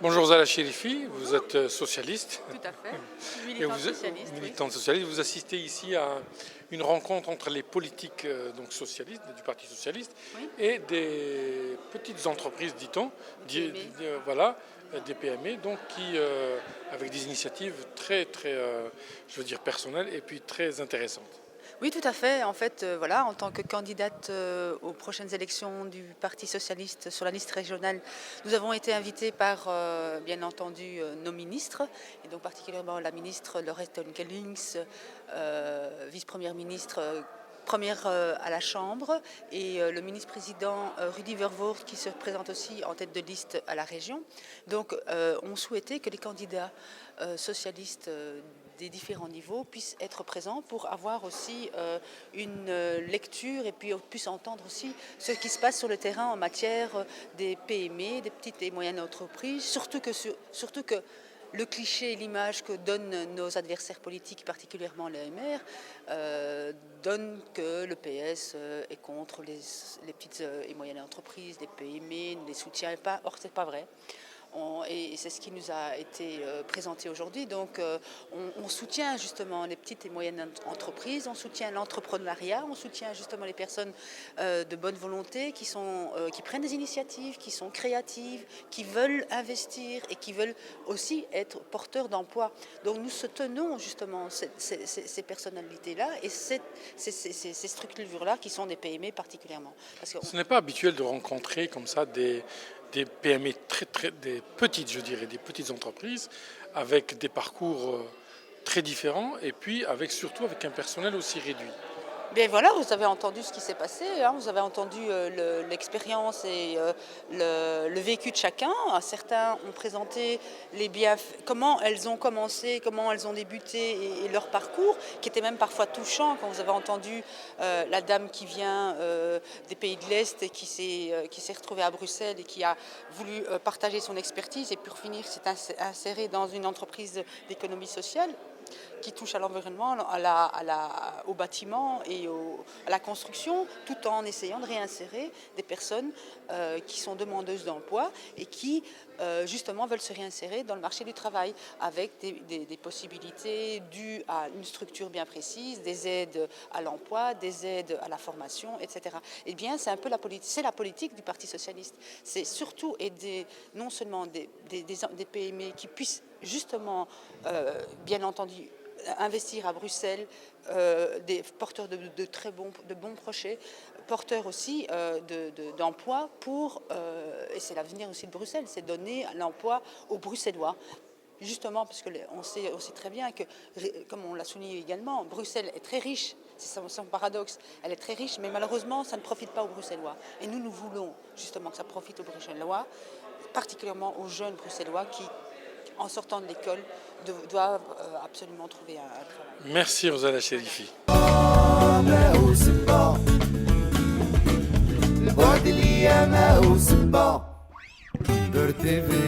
Bonjour Zala Chérifi, vous êtes socialiste. Tout à fait. Et Militante socialiste, oui. militante socialiste. Vous assistez ici à une rencontre entre les politiques donc socialistes, du Parti socialiste, Oui. et des petites entreprises, dit-on, PME. voilà, des PME, donc qui, avec des initiatives très, je veux dire personnelles et puis très intéressantes. Oui, tout à fait. En fait, voilà, en tant que candidate aux prochaines élections du Parti socialiste sur la liste régionale, nous avons été invités par, bien entendu, nos ministres, et donc particulièrement la ministre Lorette Onkelings, vice-première ministre. Première à la Chambre et le ministre-président Rudy Vervoort qui se présente aussi en tête de liste à la région. Donc on souhaitait que les candidats socialistes des différents niveaux puissent être présents pour avoir aussi une lecture et puis puissent entendre aussi ce qui se passe sur le terrain en matière des PME, des petites et moyennes entreprises, surtout que le cliché et l'image que donnent nos adversaires politiques, particulièrement le MR, donne que le PS est contre les petites et moyennes entreprises, les PME, ne les soutient pas. Or, ce n'est pas vrai. Et c'est ce qui nous a été présenté aujourd'hui. Donc on soutient justement les petites et moyennes entreprises, on soutient l'entrepreneuriat, on soutient justement les personnes de bonne volonté qui prennent des initiatives, qui sont créatives, qui veulent investir et qui veulent aussi être porteurs d'emploi. Donc nous soutenons justement ces personnalités-là et ces structures-là qui sont des PME particulièrement. Ce n'est pas habituel de rencontrer comme ça des PME des petites, je dirais, des petites entreprises avec des parcours très différents et puis surtout avec un personnel aussi réduit. Bien voilà, vous avez entendu ce qui s'est passé, hein, vous avez entendu l'expérience et le vécu de chacun. Certains ont présenté comment elles ont commencé, comment elles ont débuté et leur parcours, qui était même parfois touchant quand vous avez entendu la dame qui vient des pays de l'Est et qui s'est retrouvée à Bruxelles et qui a voulu partager son expertise et pour finir s'est insérée dans une entreprise d'économie sociale qui touche à l'environnement, au bâtiment et à la construction, tout en essayant de réinsérer des personnes qui sont demandeuses d'emploi et qui justement veulent se réinsérer dans le marché du travail avec des possibilités dues à une structure bien précise, des aides à l'emploi, des aides à la formation, etc. Eh bien, c'est un peu la politique du Parti socialiste. C'est surtout aider non seulement des PME qui puissent justement, bien entendu, investir à Bruxelles, des porteurs de bons projets, porteurs aussi d'emplois et c'est l'avenir aussi de Bruxelles, c'est donner l'emploi aux Bruxellois. Justement, parce qu'on sait très bien que, comme on l'a souligné également, Bruxelles est très riche, c'est son paradoxe, elle est très riche, mais malheureusement, ça ne profite pas aux Bruxellois. Et nous voulons justement que ça profite aux Bruxellois, particulièrement aux jeunes Bruxellois qui, en sortant de l'école, doivent absolument trouver un travail. Merci Rosala Chérifi. Dört evi